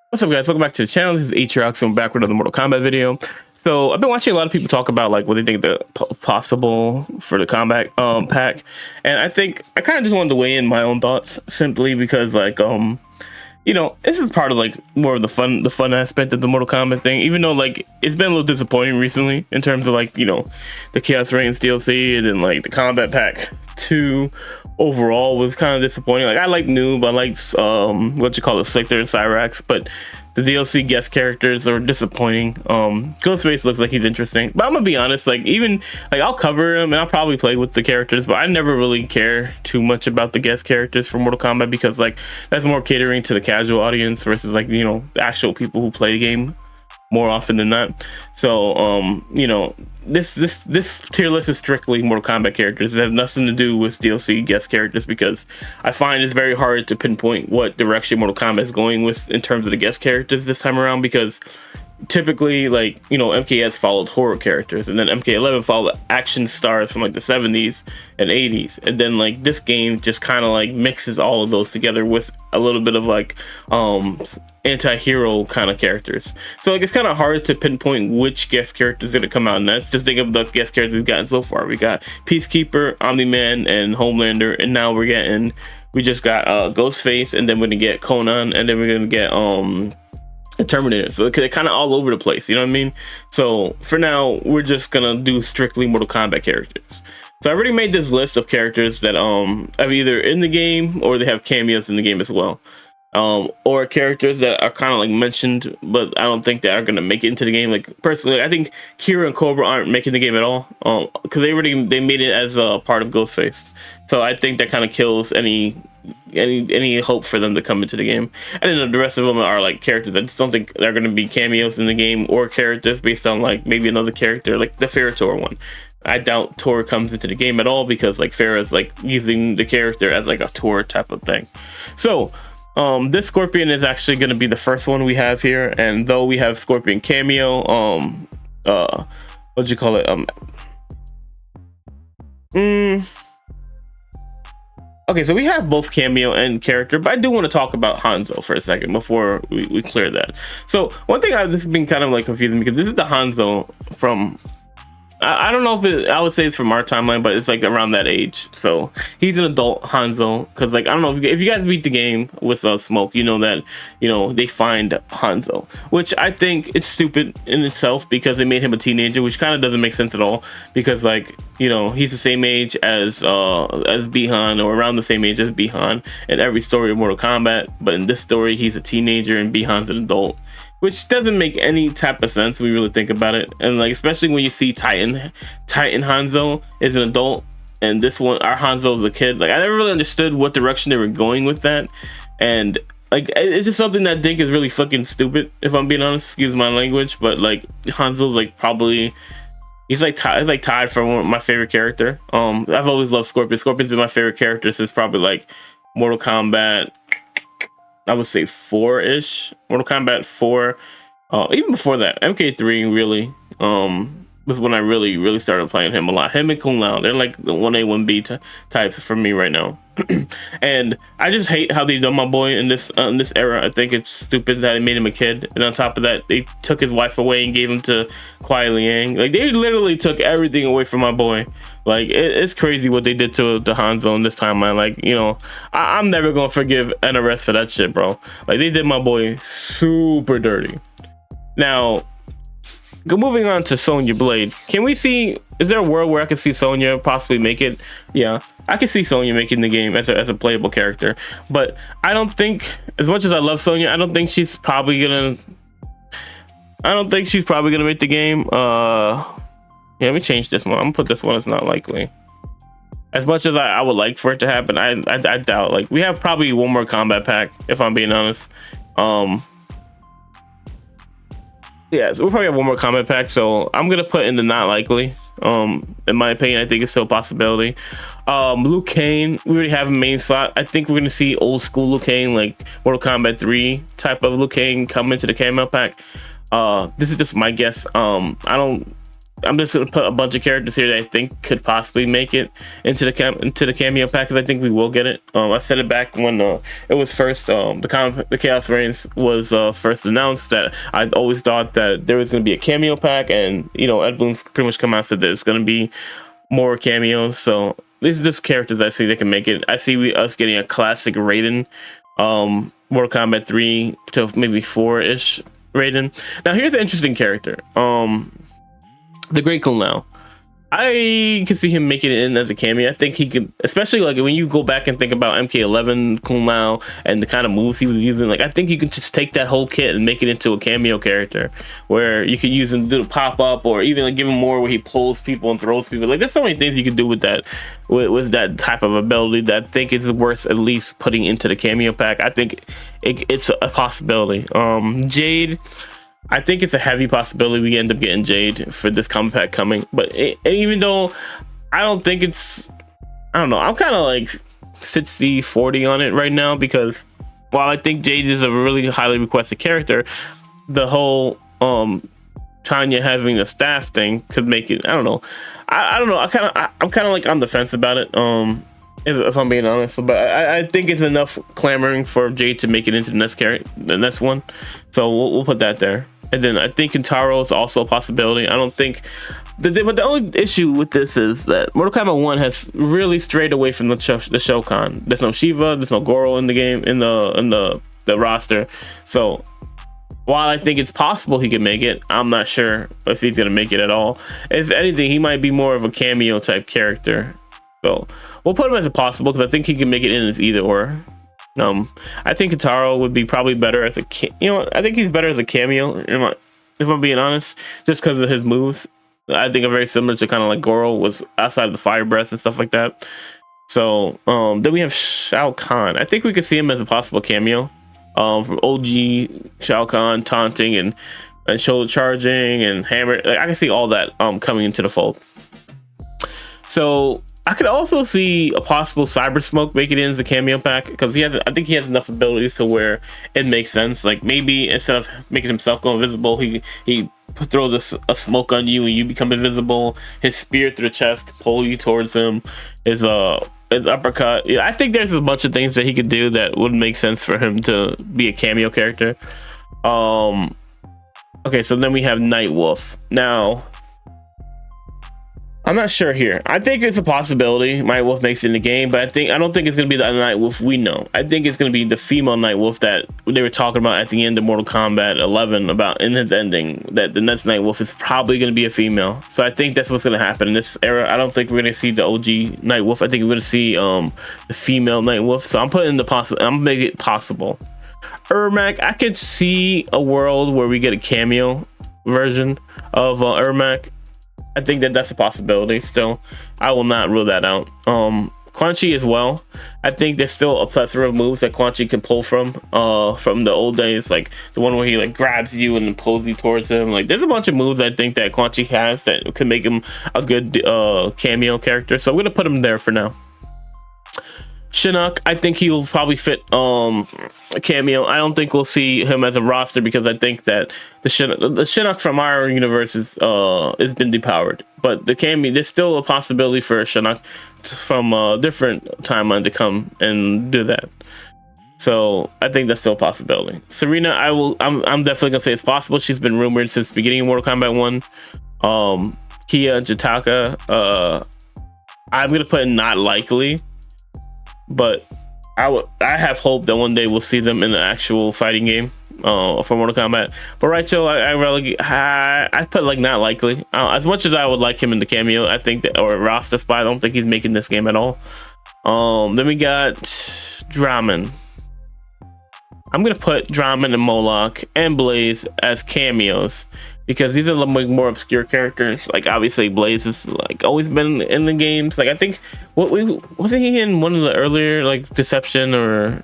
What's up, guys? Welcome back to the channel. This is Atriox, and I'm back with another Mortal Kombat video. So I've been watching a lot of people talk about like what they think the possible for the combat pack, and I think I kind of just wanted to weigh in my own thoughts simply because like this is part of like more of the fun aspect of the Mortal Kombat thing, even though like it's been a little disappointing recently in terms of like the Chaos Reigns DLC and then like the Combat Pack 2 overall was kind of disappointing. Like I like Noob, I like Slichter and Cyrax, but the DLC guest characters are disappointing. Ghostface looks like he's interesting, but I'm gonna be honest, like even like I'll cover him and I'll probably play with the characters, but I never really care too much about the guest characters for Mortal Kombat because like that's more catering to the casual audience versus like the actual people who play the game more often than not. So this tier list is strictly Mortal Kombat characters. It has nothing to do with DLC guest characters because I find it's very hard to pinpoint what direction Mortal Kombat is going with in terms of the guest characters this time around, because typically like MKS followed horror characters, and then MK11 followed action stars from like the 70s and 80s, and then like this game just kind of like mixes all of those together with a little bit of like anti-hero kind of characters. So like it's kind of hard to pinpoint which guest character is going to come out next. Just think of the guest characters we've gotten so far. We got Peacekeeper, Omni-Man, and Homelander, and now we just got Ghostface, and then we're gonna get Conan, and then we're gonna get the Terminator. So they're kind of all over the place, you know what I mean? So for now we're just gonna do strictly Mortal Kombat characters. So I already made this list of characters that are either in the game or they have cameos in the game as well, or characters that are kind of like mentioned but I don't think they are gonna make it into the game. Like personally, I think Kira and Cobra aren't making the game at all, because they made it as a part of Ghostface. So I think that kind of kills any hope for them to come into the game. And then the rest of them are like characters I just don't think they're going to be cameos in the game, or characters based on like maybe another character, like the Ferrator one. I doubt Tor comes into the game at all because like Farah's like using the character as like a Tor type of thing. So this Scorpion is actually going to be the first one we have here, and though we have Scorpion cameo, what'd you call it, okay, so we have both cameo and character, but I do want to talk about Hanzo for a second before we clear that. So one thing this has been kind of like confusing because this is the Hanzo from, I don't know if I would say it's from our timeline, but it's like around that age. So he's an adult Hanzo, because like I don't know if you guys beat the game with Smoke, you know that they find Hanzo, which I think it's stupid in itself because they made him a teenager, which kind of doesn't make sense at all, because like he's the same age as Bihan, or around the same age as Bihan in every story of Mortal Kombat, but in this story he's a teenager and Bihan's an adult, which doesn't make any type of sense when you really think about it. And like especially when you see Titan Hanzo is an adult and this one, our Hanzo, is a kid. Like I never really understood what direction they were going with that, and like it's just something that I think is really fucking stupid, if I'm being honest. Excuse my language, but like Hanzo's like probably he's like tied for one of my favorite character. I've always loved Scorpion. Scorpion's been my favorite character since probably like Mortal Kombat, I would say 4-ish. Mortal Kombat 4. Even before that, MK3 really was when I really started playing him a lot. Him and Kung Lao, they're like the 1A 1B types for me right now. And I just hate how they've done my boy in this era. I think it's stupid that they made him a kid, and on top of that they took his wife away and gave him to Kuai Liang. Like they literally took everything away from my boy. Like it's crazy what they did to the Hanzo in this timeline. Like I'm never gonna forgive NRS for that shit, bro. Like they did my boy super dirty. Now moving on to Sonya Blade, can we see, is there a world where I could see Sonya possibly make it? Yeah, I can see Sonya making the game as a playable character, but I don't think, as much as I love Sonya, I don't think she's probably gonna make the game. Yeah, let me change this one. I'm gonna put this one as not likely. As much as I would like for it to happen, I doubt. Like we have probably one more combat pack, if I'm being honest. Yeah, so we'll probably have one more combat pack, so I'm gonna put in the not likely. In my opinion, I think it's still a possibility. Liu Kang, we already have a main slot. I think we're gonna see old school Liu Kang, like Mortal Kombat 3 type of Liu Kang come into the camo pack. This is just my guess. I don't I'm just gonna put a bunch of characters here that I think could possibly make it into the cameo pack, because I think we will get it. I said it back when it was first the Chaos Reigns was first announced, that I always thought that there was gonna be a cameo pack, and Ed Boon's pretty much come out and said that it's gonna be more cameos. So these are just characters I see that can make it. I see us getting a classic Raiden, Mortal Kombat 3 to maybe 4-ish Raiden. Now here's an interesting character. The Great Cool Now. I can see him making it in as a cameo. I think he could, especially like when you go back and think about MK11 Cool Now and the kind of moves he was using. Like, I think you could just take that whole kit and make it into a cameo character, where you could use him to do the pop up, or even like give him more where he pulls people and throws people. Like, there's so many things you could do with that, with that type of ability, that I think is worth at least putting into the cameo pack. I think it's a possibility. Jade, I think it's a heavy possibility we end up getting Jade for this combo pack coming. But even though I don't think it's, I don't know, I'm kind of like 60-40 on it right now, because while I think Jade is a really highly requested character, the whole Tanya having the staff thing could make it, I don't know. I don't know. I'm kind of like on the fence about it. If I'm being honest, but I think it's enough clamoring for Jade to make it into the next one. So we'll put that there. And then I think Kintaro is also a possibility. I don't think, but the only issue with this is that Mortal Kombat 1 has really strayed away from the Shokan. There's no Shiva, there's no Goro in the game, in the roster. So while I think it's possible he could make it, I'm not sure if he's gonna make it at all. If anything, he might be more of a cameo type character. So we'll put him as a possible, because I think he can make it in as either or. I think Kintaro would be probably better as I think he's better as a cameo, if I'm being honest, just because of his moves. I think are very similar to kind of like Goro was outside of the fire breath and stuff like that. So then we have Shao Kahn. I think we could see him as a possible cameo, from OG Shao Kahn taunting and shoulder charging and hammer. Like, I can see all that coming into the fold. So I could also see a possible Cyber Smoke make it in as a cameo pack, because I think he has enough abilities to where it makes sense. Like, maybe instead of making himself go invisible, he throws a smoke on you and you become invisible. His spear through the chest could pull you towards him. His uppercut. Yeah, I think there's a bunch of things that he could do that would make sense for him to be a cameo character. Okay, so then we have Nightwolf. Now, I'm not sure here. I think it's a possibility Nightwolf makes it in the game, but I don't think it's gonna be the Nightwolf we know. I think it's gonna be the female Nightwolf that they were talking about at the end of Mortal Kombat 11 about in his ending. That the next Nightwolf is probably gonna be a female. So I think that's what's gonna happen in this era. I don't think we're gonna see the OG Nightwolf. I think we're gonna see the female Nightwolf. So I'm putting I'm making it possible. Ermac, I could see a world where we get a cameo version of Ermac. I think that's a possibility still. I will not rule that out. Quan Chi as well. I think there's still a plethora of moves that Quan Chi can pull from the old days, like the one where he like grabs you and pulls you towards him. Like, there's a bunch of moves I think that Quan Chi has that could make him a good cameo character. So I'm gonna put him there for now. Shinnok, I think he'll probably fit a cameo. I don't think we'll see him as a roster, because I think that the Shinnok from our universe has been depowered. But the cameo, there's still a possibility for a Shinnok from a different timeline to come and do that. So I think that's still a possibility. Serena, I'm definitely gonna say it's possible. She's been rumored since the beginning of Mortal Kombat 1. Kia Jitaka, I'm gonna put in not likely. But I have hope that one day we'll see them in the actual fighting game for Mortal Kombat. But Raicho, I put like not likely. As much as I would like him in the cameo, I think that, or roster spot, I don't think he's making this game at all. Then we got Draman. I'm gonna put Draman and Moloch and Blaze as cameos, because these are the more obscure characters. Like, obviously Blaze has like always been in the games. Like, I think wasn't he in one of the earlier like Deception or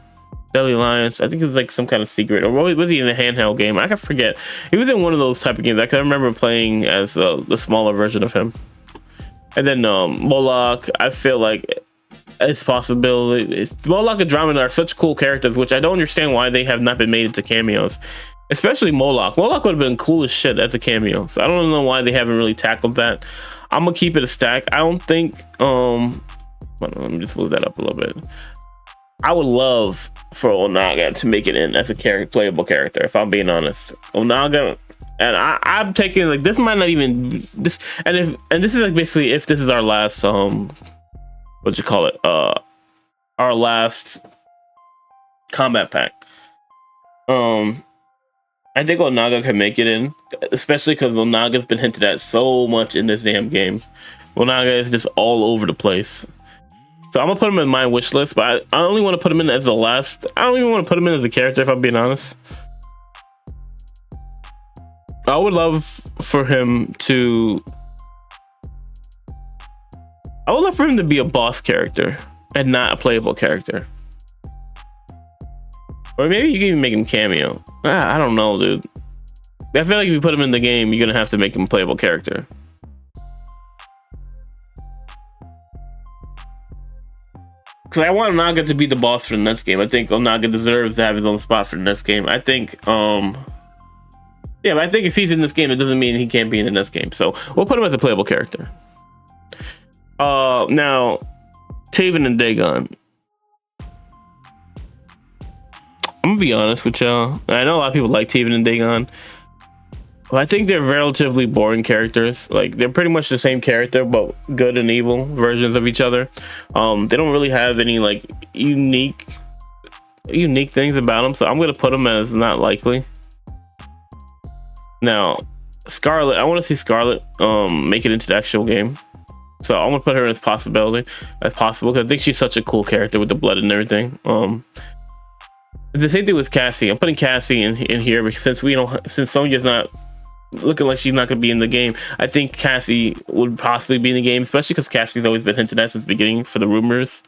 Deadly Alliance? I think it was like some kind of secret, or was he in the handheld game? I can forget. He was in one of those type of games. I can remember playing as the smaller version of him. And then Moloch, I feel like it's possibility. Moloch and Draman are such cool characters, which I don't understand why they have not been made into cameos. especially Moloch. Moloch would have been cool as shit as a cameo. So I don't know why they haven't really tackled that. I'm gonna keep it a stack. I don't think let me just move that up a little bit. I would love for Onaga to make it in as a playable character, if I'm being honest. Onaga, and I'm taking like this might not even this, and this is like basically if this is our last what you call it, our last combat pack. I think Onaga can make it in, especially because Onaga's been hinted at so much in this damn game. Onaga is just all over the place. So I'm gonna put him in my wish list, but I only want to put him in as the last. I don't even want to put him in as a character, if I'm being honest. I would love for him to. I would love for him to be a boss character and not a playable character. Or maybe you can even make him cameo. I don't know, dude. I feel like if you put him in the game, you're gonna have to make him a playable character. Because I want Onaga to be the boss for the next game. I think Onaga deserves to have his own spot for the next game. I think, yeah, but I think if he's in this game, it doesn't mean he can't be in the next game. So we'll put him as a playable character. Now, Taven and Dagon. I'm gonna be honest with y'all. I know a lot of people like Taven and Dagon. But I think they're relatively boring characters. Like, they're pretty much the same character, but good and evil versions of each other. They don't really have any like unique things about them, so I'm gonna put them as not likely. Now, Scarlet, I want to see Scarlet make it into the actual game, so I'm gonna put her as possible because I think she's such a cool character with the blood and everything. The same thing with Cassie. I'm putting Cassie in here because since Sonya's not looking like she's not going to be in the game, I think Cassie would possibly be in the game, especially because Cassie's always been hinted at since the beginning for the rumors.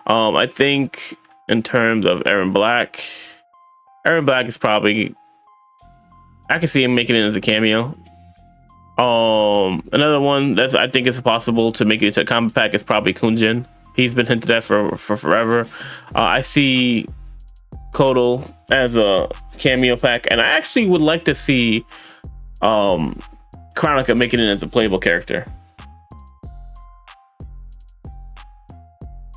I think in terms of Aaron Black is probably, I can see him making it as a cameo. Another one that's I think is possible to make it into a combat pack is probably Kunjin. He's been hinted at for forever. I see Kotal as a cameo pack, and I actually would like to see Chronica making it as a playable character.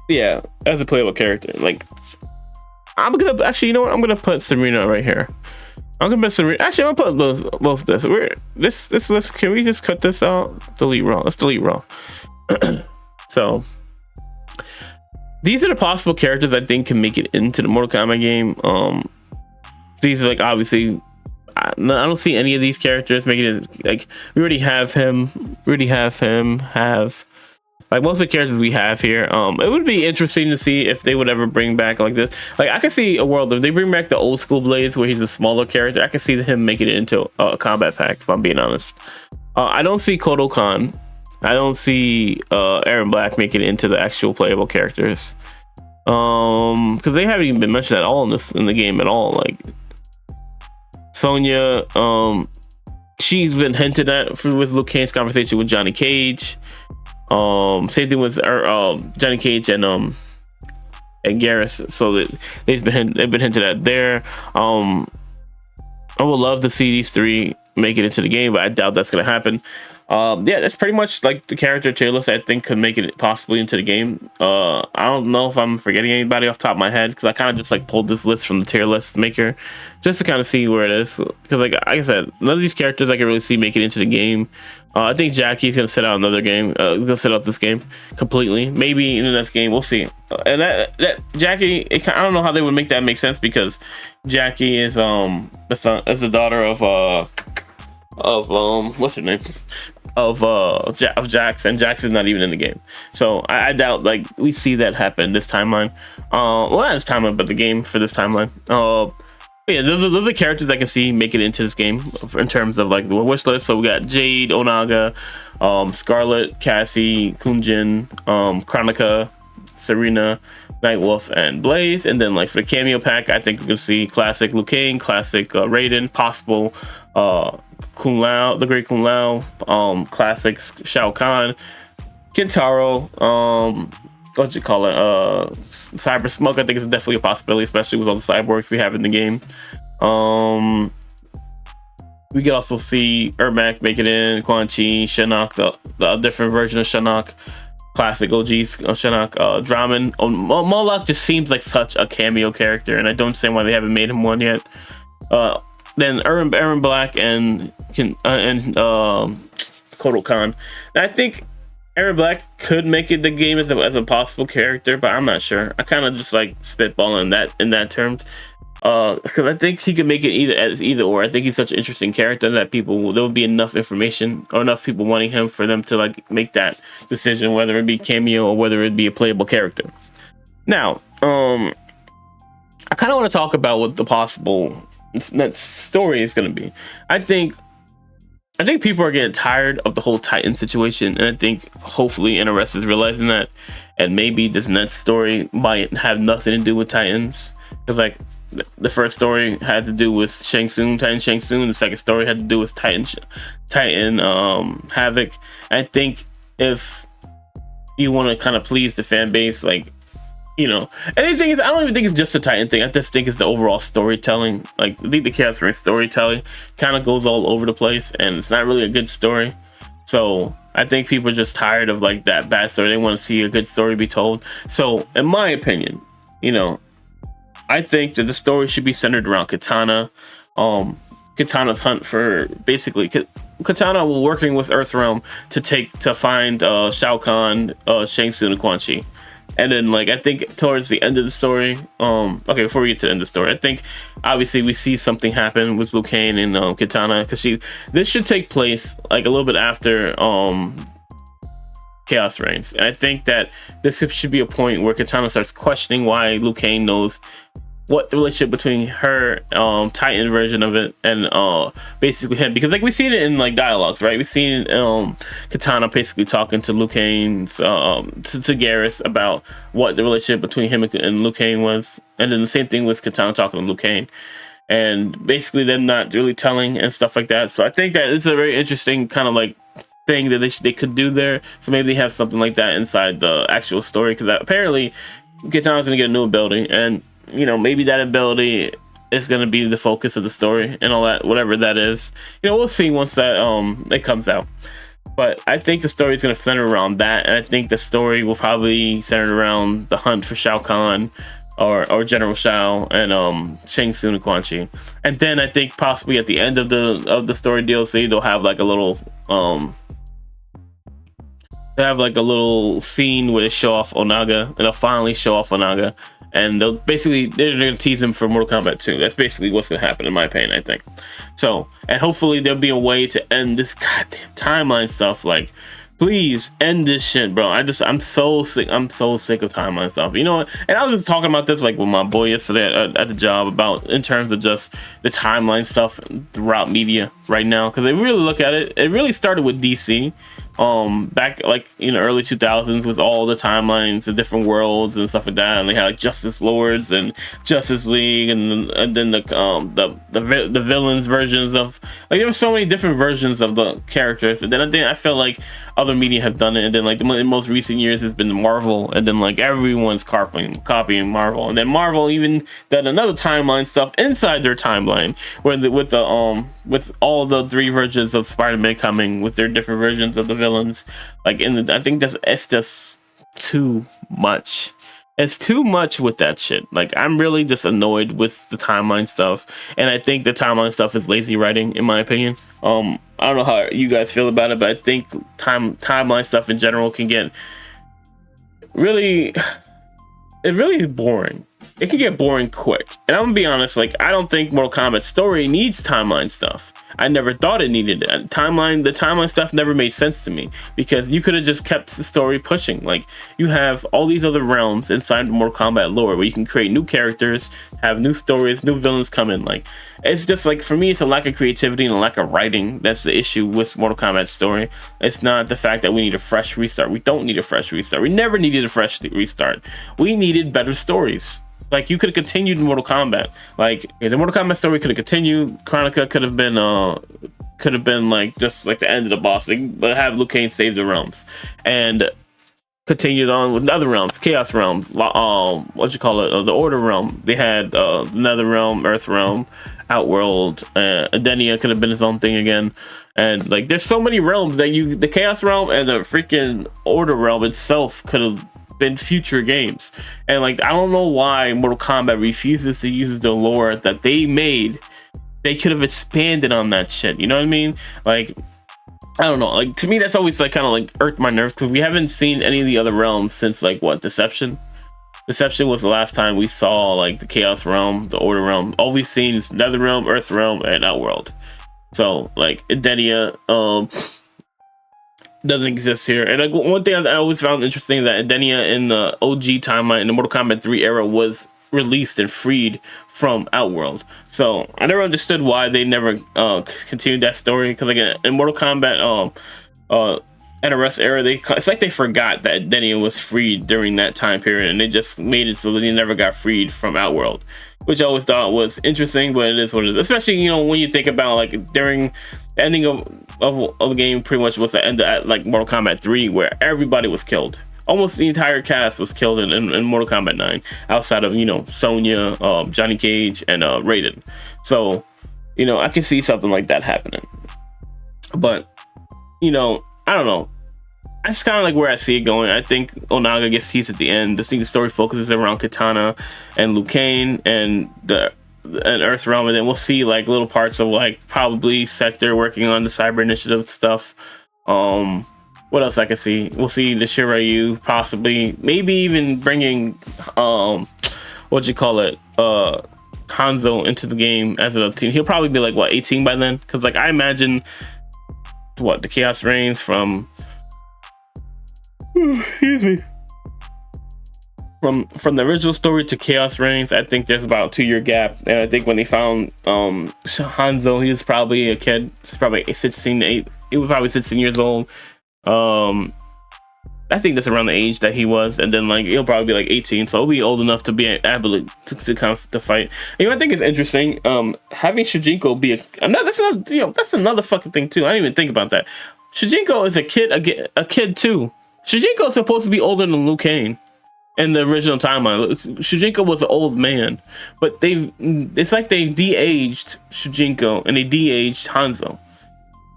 Yeah, as a playable character. Like, I'm gonna actually, you know what? I'm gonna put Serena right here. I'm gonna put Serena. Actually, I'm gonna put both this. This list. Can we just cut this out? Delete raw. Let's delete raw. So these are the possible characters I think can make it into the Mortal Kombat game. These are like obviously. I don't see any of these characters making it. Like, we already have him. Have like most of the characters we have here. It would be interesting to see if they would ever bring back like this. Like, I could see a world if they bring back the old school Blaze where he's a smaller character. I could see him making it into a combat pack, if I'm being honest. I don't see Kotal Khan. I don't see Aaron Black making it into the actual playable characters. Because they haven't even been mentioned at all in the game at all. Like, Sonya, she's been hinted at with Liu Kang's conversation with Johnny Cage. Same thing with Johnny Cage and Garrus. So that they've been hinted at there. I would love to see these three make it into the game, but I doubt that's gonna happen. Yeah, that's pretty much like the character tier list I think could make it possibly into the game. I don't know if I'm forgetting anybody off the top of my head because I kind of just like pulled this list from the tier list maker just to kind of see where it is. Because like I said, none of these characters I can really see make it into the game. I think Jackie's gonna sit out another game. Gonna sit out this game completely. Maybe in the next game, we'll see. And that Jackie, I don't know how they would make that make sense because Jackie is the daughter of what's her name? Of Jax, and Jax is not even in the game, so I doubt like we see that happen this timeline. Well, not this timeline, but the game for this timeline. Yeah, those are the characters I can see make it into this game in terms of like the wish list. So we got Jade, Onaga, Scarlet, Cassie, Kunjin, Chronica, Serena, Nightwolf, and Blaze. And then like for the cameo pack, I think we can see classic Liu Kang, classic Raiden, possible Kung Lao, the Great Kung Lao, classics Shao Kahn, Kintaro, what you call it, Cyber Smoke. I think it's definitely a possibility, especially with all the cyborgs we have in the game. We could also see Ermac make it in, Quan Chi, Shinnok, the different version of Shinnok, classic OGs of Shinnok, Draman. Moloch just seems like such a cameo character, and I don't understand why they haven't made him one yet. Then Aaron Black and Kotal Khan. And I think Aaron Black could make it the game as a possible character, but I'm not sure. I kind of just like spitballing in that terms. Because I think he could make it either or. I think he's such an interesting character that there will be enough information or enough people wanting him for them to like make that decision, whether it be cameo or whether it be a playable character. Now, I kind of want to talk about what the possible next story is going to be. I think people are getting tired of the whole Titan situation, and I think hopefully NRS is realizing that, and maybe this next story might have nothing to do with Titans, because like the first story had to do with Titan Shang Tsung. The second story had to do with Titan Havoc. I think if you want to kind of please the fan base, like, you know, and the thing is, I don't even think it's just a Titan thing. I just think it's the overall storytelling. Like, I think the Chaos Ring storytelling kind of goes all over the place, and it's not really a good story. So I think people are just tired of like that bad story. They want to see a good story be told. So in my opinion, you know, I think that the story should be centered around Katana. Katana's hunt for basically Katana working with Earthrealm to find Shao Kahn, Shang Tsung, and Quan Chi. And then like I think towards the end of the story, okay, before we get to the end of the story, I think obviously we see something happen with Liu Kang and Katana, because this should take place like a little bit after Chaos Reigns. And I think that this should be a point where Katana starts questioning why Liu Kang knows what the relationship between her Titan version of it and basically him, because like we seen it in like dialogues, right? We've seen Katana basically talking to Liu Kang, to Garrus about what the relationship between him and Liu Kang was, and then the same thing with Katana talking to Liu Kang, and basically them not really telling and stuff like that. So I think that it's a very interesting kind of like thing that they could do there. So maybe they have something like that inside the actual story, because apparently Katana's gonna get a new ability, and you know, maybe that ability is going to be the focus of the story and all that, whatever that is. You know, we'll see once that it comes out. But I think the story is going to center around that, and I think the story will probably center around the hunt for Shao Kahn or General Shao and Shang Tsung and Quan Chi. And then I think possibly at the end of the story DLC, they'll have like a little scene where they show off Onaga, and they'll finally show off Onaga. And they're gonna tease him for Mortal Kombat 2. That's basically what's gonna happen, in my opinion, I think. So, and hopefully there'll be a way to end this goddamn timeline stuff. Like, please end this shit, bro. I'm so sick. I'm so sick of timeline stuff. You know what? And I was just talking about this like with my boy yesterday at the job about in terms of just the timeline stuff throughout media right now. Because they really look at it. It really started with DC. Back like in the early 2000s with all the timelines, the different worlds and stuff like that, and they had like Justice Lords and Justice League, and then the villains versions of, like, there were so many different versions of the characters. And then I feel like other media have done it, and then like in most recent years it's been Marvel, and then like everyone's copying Marvel, and then Marvel even done another timeline stuff inside their timeline with all the three versions of Spider-Man coming with their different versions of the villains. Like, I think it's just too much. It's too much with that shit. Like, I'm really just annoyed with the timeline stuff, and I think the timeline stuff is lazy writing, in my opinion. I don't know how you guys feel about it, but I think timeline stuff in general can get really boring. It can get boring quick. And I'm gonna be honest, like, I don't think Mortal Kombat story needs timeline stuff. I never thought it needed it. The timeline stuff never made sense to me, because you could have just kept the story pushing. Like, you have all these other realms inside the Mortal Kombat lore where you can create new characters, have new stories, new villains come in. Like, it's just like, for me, it's a lack of creativity and a lack of writing. That's the issue with Mortal Kombat story. It's not the fact that we need a fresh restart. We don't need a fresh restart. We never needed a fresh restart. We needed better stories. Like, you could have continued Mortal Kombat. Like, the Mortal Kombat story could have continued. Chronica could have been like just like the end of the boss, like, but have Liu Kang save the realms and continued on with other realms, Chaos realms, the Order realm. They had Nether realm, Earth realm, Outworld. Adenia could have been his own thing again. And like, there's so many realms that the Chaos Realm and the freaking Order Realm itself could have been future games. And like, I don't know why Mortal Kombat refuses to use the lore that they made. They could have expanded on that shit. You know what I mean? Like, I don't know. Like, to me, that's always like kind of like irked my nerves, because we haven't seen any of the other realms since like what, Deception. Deception was the last time we saw like the Chaos Realm, the Order Realm. All we've seen is Nether Realm, Earth Realm, and Outworld. So like, Edenia doesn't exist here. And like, one thing I always found interesting is that Edenia in the OG timeline in the Mortal Kombat 3 era was released and freed from Outworld. So I never understood why they never continued that story, because like in Mortal Kombat NRS era, it's like they forgot that Edenia was freed during that time period, and they just made it so that he never got freed from Outworld, which I always thought was interesting. But it is what it is, especially, you know, when you think about like during the ending of the game, pretty much was the end at like Mortal Kombat 3, where everybody was killed. Almost the entire cast was killed in Mortal Kombat 9, outside of, you know, Sonya, Johnny Cage, and Raiden. So, you know, I can see something like that happening. But, you know, I don't know. That's kind of like where I see it going. I think Onaga gets teased at the end. This thing, the story focuses around Katana and Liu Kang and Earth Realm, and then we'll see like little parts of like probably Sector working on the Cyber Initiative stuff. What else I can see? We'll see the Shiryu possibly, maybe even bringing what you call it, Hanzo into the game as a team. He'll probably be like what, 18 by then, because like I imagine what, the Chaos Reigns from excuse me, from the original story to Chaos Reigns, I think there's about a 2-year gap. And I think when they found Hanzo, he was probably a kid. He's probably 16 to 8. He was probably 16 years old. I think that's around the age that he was, and then like he'll probably be like 18, so he'll be old enough to be able to fight. And, you know, I think it's interesting having Shujinko be that's another fucking thing too. I didn't even think about that. Shujinko is a kid too. Shujinko is supposed to be older than Liu Kang in the original timeline. Shujinko was an old man, but it's like they de-aged Shujinko and they de-aged Hanzo.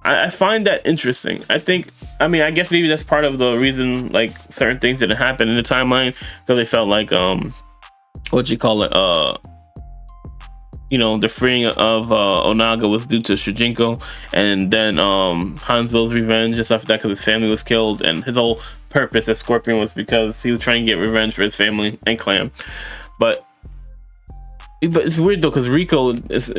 I find that interesting. I guess maybe that's part of the reason like certain things didn't happen in the timeline, because they felt like you know, the freeing of Onaga was due to Shujinko, and then Hanzo's revenge and stuff like that, because his family was killed, and his whole purpose as Scorpion was because he was trying to get revenge for his family and clan. But it's weird though, because Rico is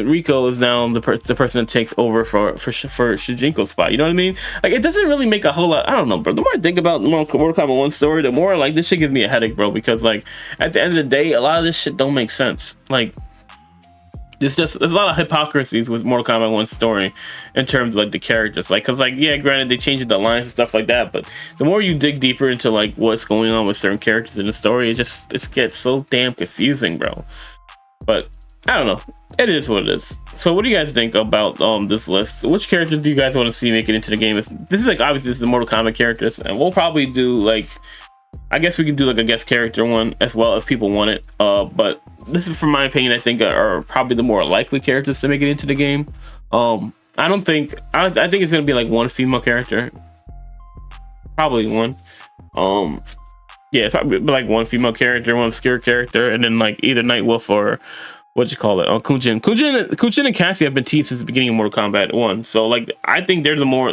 now the person that takes over for Shujinko's spot. You know what I mean? Like, it doesn't really make a whole lot. I don't know, bro. The more I think about Mortal Kombat 1 story, the more like this shit gives me a headache, bro. Because like at the end of the day, a lot of this shit don't make sense. Like, there's a lot of hypocrisies with Mortal Kombat 1 story in terms of like the characters. Like, cause like, yeah, granted they changed the lines and stuff like that, but the more you dig deeper into like what's going on with certain characters in the story, it gets so damn confusing, bro. But I don't know. It is what it is. So what do you guys think about this list? Which characters do you guys want to see make it into the game? This is like, obviously this is the Mortal Kombat characters, and we'll probably do like, I guess we can do like a guest character one as well if people want it. But this is, from my opinion, I think are probably the more likely characters to make it into the game. I think it's gonna be like one female character, probably one. Yeah, probably like one female character, one obscure character, and then like either Nightwolf or what you call it, Kunchin and Cassie have been teased since the beginning of Mortal Kombat 1. So like, I think they're the more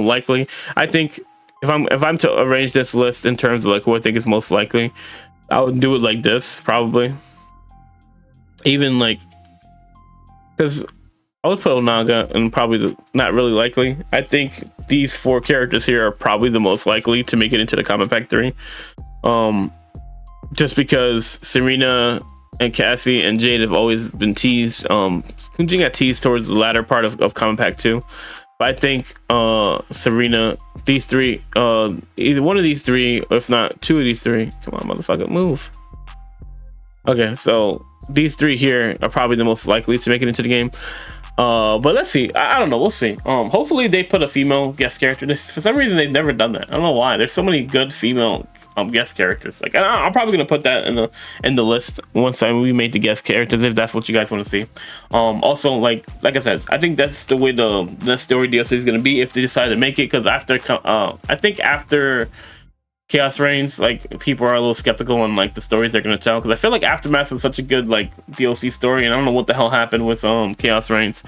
likely. I think if I'm to arrange this list in terms of like who I think is most likely, I would do it like this probably. Even like, because I would put Onaga and probably not really likely. I think these 4 characters here are probably the most likely to make it into the Kombat Pack 3. Just because Serena and Cassie and Jade have always been teased. Kunchin got teased towards the latter part of Kombat Pack 2. But I think Serena, these 3, either one of these 3, if not 2 of these 3. Come on, motherfucker, move. Okay, so these 3 here are probably the most likely to make it into the game. But let's see. I don't know. We'll see. Hopefully they put a female guest character. For some reason they've never done that. I don't know why. There's so many good female guest characters. Like I'm probably gonna put that in the list once we made the guest characters, if that's what you guys want to see. Also, like I said, I think that's the way the story DLC is gonna be if they decide to make it, because after I think after Chaos Reigns, like people are a little skeptical on like the stories they're gonna tell, because I feel like Aftermath was such a good like DLC story, and I don't know what the hell happened with Chaos Reigns.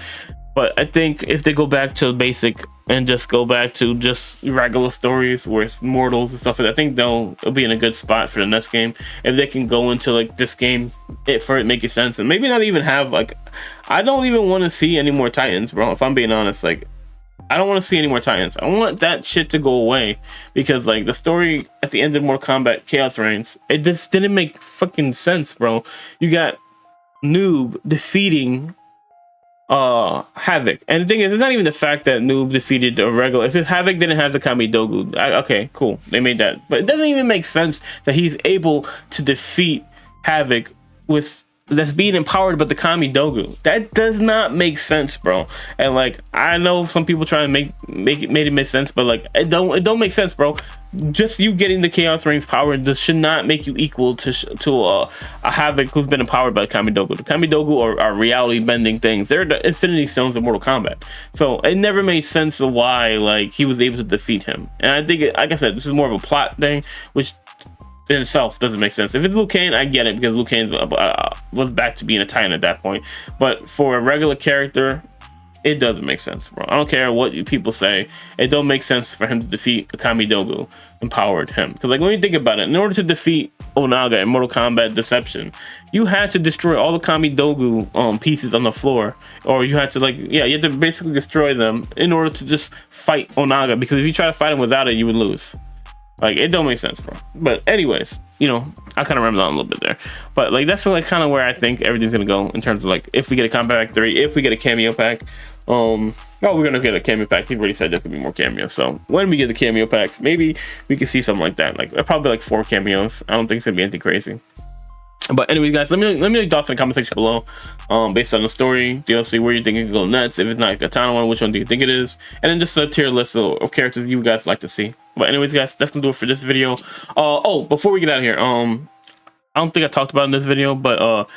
But I think if they go back to basic and just go back to just regular stories where it's mortals and stuff, I think it'll be in a good spot for the next game. If they can go into like this game, for it making sense, and maybe not even have like, I don't even want to see any more Titans, bro. If I'm being honest, like I don't want to see any more Titans. I want that shit to go away, because like the story at the end of Mortal Kombat Chaos Reigns, it just didn't make fucking sense, bro. You got Noob defeating Havoc, and the thing is, it's not even the fact that Noob defeated a regular. If Havoc didn't have the Kami Dogu, okay, cool, they made that, but it doesn't even make sense that he's able to defeat Havoc with that's being empowered by the Kami Dogu. That does not make sense, bro. And like I know some people try and make it make sense, but like it don't make sense, bro. Just you getting the Chaos Reigns power, this should not make you equal to a Havoc who's been empowered by the Kami Dogu. The Kami Dogu are reality bending things. They're the Infinity Stones of Mortal Kombat. So it never made sense of why like he was able to defeat him. And I think, like I said, this is more of a plot thing, which in itself doesn't make sense. If it's Liu Kang, I get it, because Liu Kang was back to being a Titan at that point. But for a regular character, it doesn't make sense, bro. I don't care what people say. It don't make sense for him to defeat Kami Dogu, empowered him. Because like when you think about it, in order to defeat Onaga in Mortal Kombat Deception, you had to destroy all the Kami Dogu pieces on the floor, or you had to like, yeah, you had to basically destroy them in order to just fight Onaga. Because if you try to fight him without it, you would lose. Like it don't make sense, bro. But anyways, you know, I kind of rambled on a little bit there, but like that's like kind of where I think everything's gonna go in terms of like if we get a Combat Pack 3, if we get a cameo pack. We're gonna get a cameo pack. He already said there's gonna be more cameos, so when we get the cameo packs, maybe we can see something like that, like probably like 4 cameos. I don't think it's gonna be anything crazy. But anyways, guys, let me know your thoughts in the comment section below, based on the story DLC, where you think it can go next. If it's not a Katana one, which one do you think it is? And then just a tier list of characters you guys like to see. But anyways, guys, that's gonna do it for this video. Oh, before we get out of here, I don't think I talked about in this video, but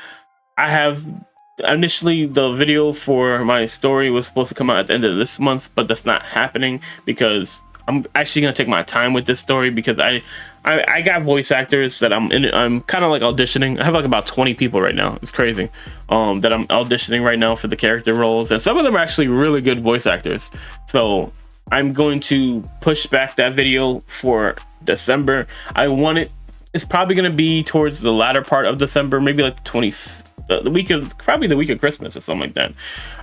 I have initially the video for my story was supposed to come out at the end of this month, but that's not happening because I'm actually gonna take my time with this story, because I got voice actors that I'm kind of like auditioning. I have like about 20 people right now. It's crazy that I'm auditioning right now for the character roles, and some of them are actually really good voice actors. So I'm going to push back that video for December. It's probably going to be towards the latter part of December, maybe like the week of Christmas or something like that.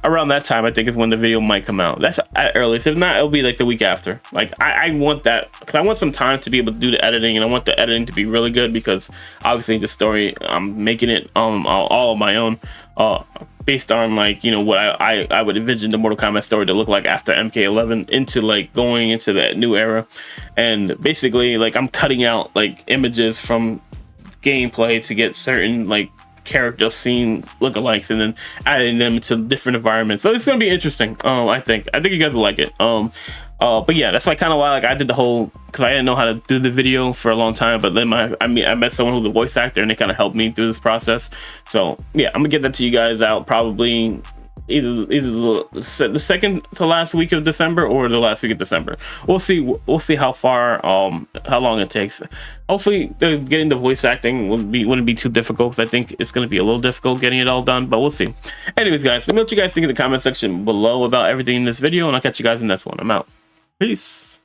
Around that time, I think is when the video might come out. That's at earliest. If not, it'll be like the week after. Like I want that, because I want some time to be able to do the editing, and I want the editing to be really good, because obviously the story I'm making it all on my own, based on like, you know, what I would envision the Mortal Kombat story to look like after MK11, into like going into that new era. And basically like I'm cutting out like images from gameplay to get certain like character scene lookalikes, and then adding them to different environments. So it's gonna be interesting. I think you guys will like it. But yeah, that's like kind of why like I did the whole, because I didn't know how to do the video for a long time, but then I met someone who's a voice actor, and they kind of helped me through this process. So yeah, I'm gonna get that to you guys out probably either the second to last week of December or the last week of December. We'll see how far how long it takes. Hopefully getting the voice acting wouldn't be too difficult, because I think it's going to be a little difficult getting it all done, but we'll see. Anyways, guys, let me know what you guys think in the comment section below about everything in this video, and I'll catch you guys in the next one. I'm out. Peace.